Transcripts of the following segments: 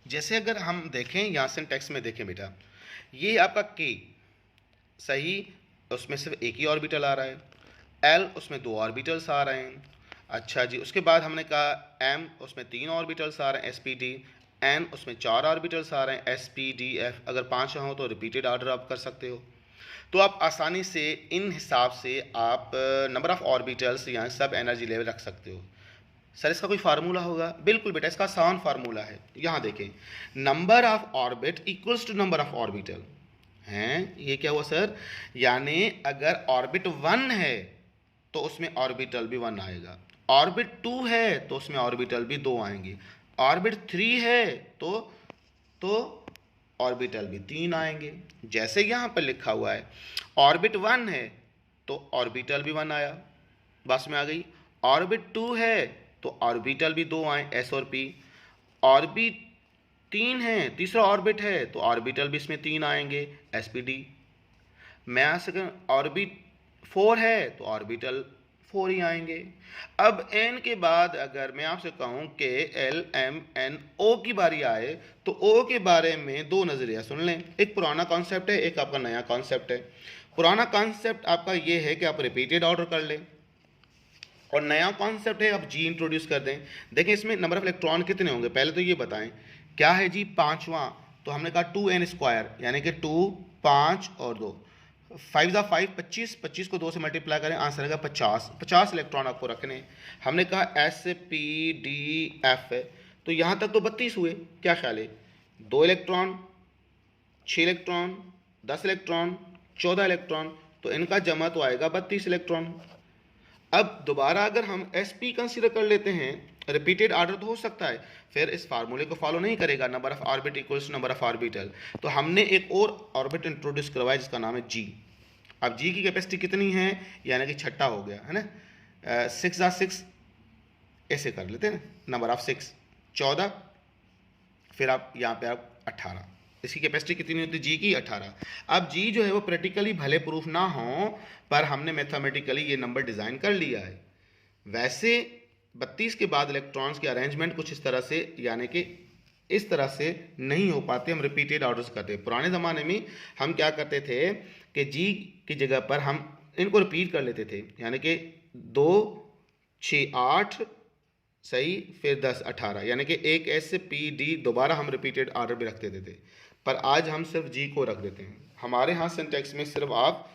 जैसे अगर हम देखें यहाँ सिंटैक्स में देखें बेटा, ये आपका के सही, उसमें सिर्फ एक ही ऑर्बिटल आ रहा है, एल उसमें दो ऑर्बिटल्स आ रहे हैं। अच्छा जी, उसके बाद हमने कहा एम उसमें तीन ऑर्बिटल्स आ रहे हैं, एस पी डी। एन उसमें चार ऑर्बिटल्स आ रहे हैं, एस पी डी एफ। अगर पाँच हो तो रिपीटेड ऑर्डर आप कर सकते हो। तो आप आसानी से इन हिसाब से आप नंबर ऑफ ऑर्बिटल्स या सब एनर्जी लेवल रख सकते हो। सर इसका कोई फार्मूला होगा? बिल्कुल बेटा, इसका आसान फार्मूला है। यहाँ देखें, number of orbit equals to number of orbital हैं। ये क्या हुआ सर? यानी अगर ऑर्बिट वन है तो उसमें ऑर्बिटल भी वन आएगा, ऑर्बिट टू है तो उसमें ऑर्बिटल भी दो आएंगे, ऑर्बिट थ्री है तो ऑर्बिटल भी तीन आएंगे। जैसे यहाँ पर लिखा हुआ है, ऑर्बिट वन है तो ऑर्बिटल भी वन आया, बस में आ गई। ऑर्बिट टू है तो ऑर्बिटल भी दो आए, एस और पी। ऑर्बिट तीन है, तीसरा ऑर्बिट है तो ऑर्बिटल भी इसमें तीन आएंगे, एस पी डी। मैं आ सकें ऑर्बिट फोर है तो ऑर्बिटल फोर ही आएंगे। अब एन के बाद अगर मैं आपसे कहूं कि एल एम एन ओ की बारी आए तो ओ के बारे में दो नजरिया सुन लें। एक पुराना कॉन्सेप्ट है, एक आपका नया कॉन्सेप्ट है। पुराना कॉन्सेप्ट आपका ये है कि आप रिपीटेड ऑर्डर कर लें, और नया कॉन्सेप्ट है आप जी इंट्रोड्यूस कर दें। देखें इसमें नंबर ऑफ इलेक्ट्रॉन कितने होंगे, पहले तो ये बताएं क्या है जी। पांचवा, तो हमने कहा 2n² यानी कि 2 5 और 2, 5 ज़ा 5 25, 25 को 2 से मल्टीप्लाई करें, आंसर आएगा 50। 50 इलेक्ट्रॉन आपको रखने। हमने कहा एस पी डी एफ, तो यहाँ तक तो 32 हुए, क्या ख्याल है? 2 इलेक्ट्रॉन, 6 इलेक्ट्रॉन, 10 इलेक्ट्रॉन, 14 इलेक्ट्रॉन, तो इनका जमा तो आएगा 32 इलेक्ट्रॉन। अब दोबारा अगर हम एस पी कंसिडर कर लेते हैं, रिपीटेड ऑर्डर तो हो सकता है, फिर इस फार्मूले को फॉलो नहीं करेगा, number of orbit equals number of orbital. तो हमने एक और ऑर्बिट इंट्रोड्यूस करवाया जिसका नाम है जी। अब जी की कैपेसिटी कितनी है, यानी कि छठा हो गया है ना। 6 ज़ा 6 ऐसे कर लेते हैं ना, नंबर ऑफ 6 14, फिर आप यहाँ पे आप 18। इसकी कैपेसिटी कितनी होती है जी की? 18। अब जी जो है वो प्रैक्टिकली भले प्रूफ ना हो, पर हमने मैथमेटिकली ये नंबर डिज़ाइन कर लिया है। वैसे 32 के बाद इलेक्ट्रॉन्स के अरेंजमेंट कुछ इस तरह से, यानी कि इस तरह से नहीं हो पाते, हम रिपीटेड ऑर्डर्स करते हैं। पुराने ज़माने में हम क्या करते थे कि जी की जगह पर हम इनको रिपीट कर लेते थे, यानी कि 2 6 8 सही, फिर 10 18, यानी कि एक एस पी डी दोबारा हम रिपीटेड ऑर्डर भी रख देते थे। पर आज हम सिर्फ जी को रख देते हैं। हमारे यहाँ सिंटैक्स में सिर्फ आप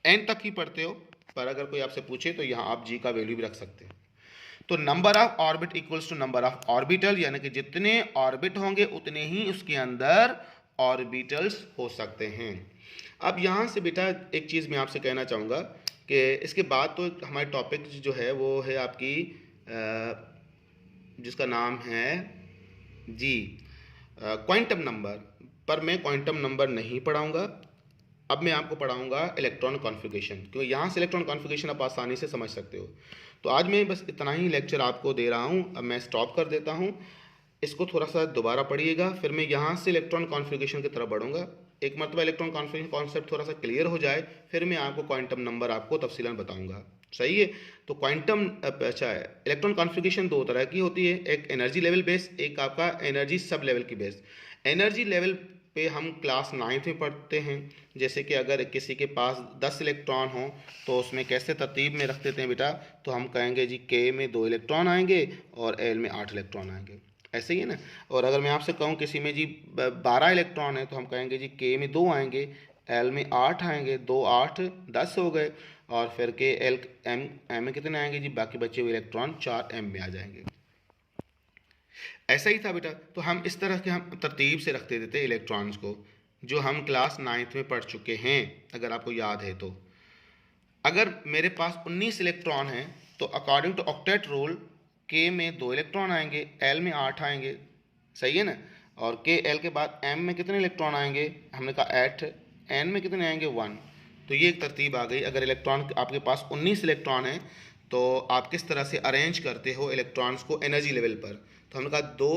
एन तक ही पढ़ते हो, पर अगर कोई आपसे पूछे तो यहाँ आप जी का वैल्यू भी रख सकते हैं। तो number of orbit equals to number of orbital, यानी कि जितने ऑर्बिट होंगे उतने ही उसके अंदर ऑर्बिटल्स हो सकते हैं। अब यहाँ से बेटा एक चीज़ मैं आपसे कहना चाहूँगा कि इसके बाद तो हमारे टॉपिक जो है वो है आपकी जिसका नाम है जी क्वांटम नंबर। पर मैं क्वांटम नंबर नहीं पढ़ाऊँगा, अब मैं आपको पढ़ाऊँगा इलेक्ट्रॉन कॉन्फ़िगरेशन, क्योंकि यहाँ से इलेक्ट्रॉन कॉन्फ़िगरेशन आप आसानी से समझ सकते हो। तो आज मैं बस इतना ही लेक्चर आपको दे रहा हूँ, अब मैं स्टॉप कर देता हूँ। इसको थोड़ा सा दोबारा पढ़िएगा, फिर मैं यहाँ से इलेक्ट्रॉन कॉन्फ़िगरेशन की तरफ बढ़ूँगा। एक मरतबा इलेक्ट्रॉन कॉन्फ़िगरेशन कॉन्सेप्ट थोड़ा सा क्लियर हो जाए, फिर मैं आपको क्वांटम नंबर आपको तफसीलन बताऊँगा। सही है? तो क्वांटम अच्छा है, इलेक्ट्रॉन कॉन्फ़िगरेशन दो तरह की होती है, एक एनर्जी लेवल बेस्ड, एक आपका एनर्जी सब लेवल की बेस्ड। एनर्जी लेवल पे हम क्लास 9th में पढ़ते हैं। जैसे कि अगर किसी के पास 10 इलेक्ट्रॉन हो तो उसमें कैसे तरतीब में रख देते हैं बेटा, तो हम कहेंगे जी के में 2 इलेक्ट्रॉन आएंगे और एल में 8 इलेक्ट्रॉन आएंगे, ऐसे ही है ना। और अगर मैं आपसे कहूँ किसी में जी 12 इलेक्ट्रॉन है तो हम कहेंगे जी के में 2 आएंगे, एल में 8 आएंगे, 2 8 10 हो गए, और फिर के एल एम एम में कितने आएंगे जी, बाकी बचे हुए इलेक्ट्रॉन 4 एम में आ जाएंगे। ऐसा ही था बेटा। तो हम इस तरह के हम तरतीब से रखते देते इलेक्ट्रॉन्स को, जो हम क्लास 9th में पढ़ चुके हैं, अगर आपको याद है तो। अगर मेरे पास 19 इलेक्ट्रॉन हैं तो अकॉर्डिंग टू ऑक्टेट रूल के में 2 इलेक्ट्रॉन आएंगे, एल में 8 आएंगे, सही है ना। और के एल के बाद एम में कितने इलेक्ट्रॉन आएंगे, हमने कहा 8, एन में कितने आएंगे 1। तो ये एक तरतीब आ गई। अगर इलेक्ट्रॉन आपके पास 19 इलेक्ट्रॉन हैं तो आप किस तरह से अरेंज करते हो इलेक्ट्रॉन्स को एनर्जी लेवल पर। तो हमने कहा 2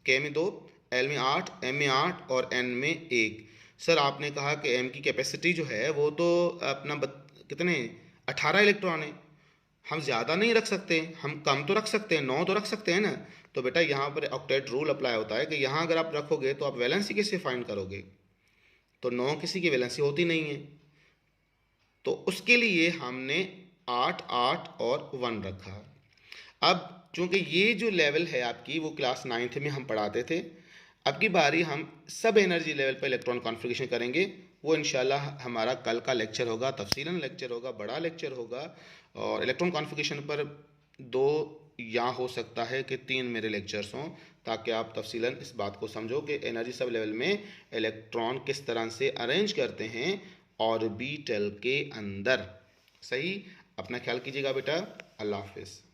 के में 2, एल में 8, एम में 8 और एन में 1। सर आपने कहा कि एम की कैपेसिटी जो है वो तो अपना कितने 18 इलेक्ट्रॉन है, हम ज़्यादा नहीं रख सकते, हम कम तो रख सकते हैं, 9 तो रख सकते हैं ना। तो बेटा यहाँ पर ऑक्टेट रूल अप्लाई होता है कि यहाँ अगर आप रखोगे तो आप वैलेंसी कैसे फाइंड करोगे, तो 9 किसी की वैलेंसी होती नहीं है, तो उसके लिए हमने 8 8 और 1 रखा। अब चूंकि ये जो लेवल है आपकी वो क्लास 9th में हम पढ़ाते थे, अब की बारी हम सब एनर्जी लेवल पर इलेक्ट्रॉन कॉन्फ़िगरेशन करेंगे। वो इंशाल्लाह हमारा कल का लेक्चर होगा, तफसीलन लेक्चर होगा, बड़ा लेक्चर होगा। और इलेक्ट्रॉन कॉन्फ़िगरेशन पर 2 या हो सकता है कि 3 मेरे लेक्चर्स हों, ताकि आप तफसीलन इस बात को समझो कि एनर्जी सब लेवल में इलेक्ट्रॉन किस तरह से अरेंज करते हैं ऑर्बिटल के अंदर। सही, अपना ख्याल कीजिएगा बेटा। अल्लाह हाफिज़।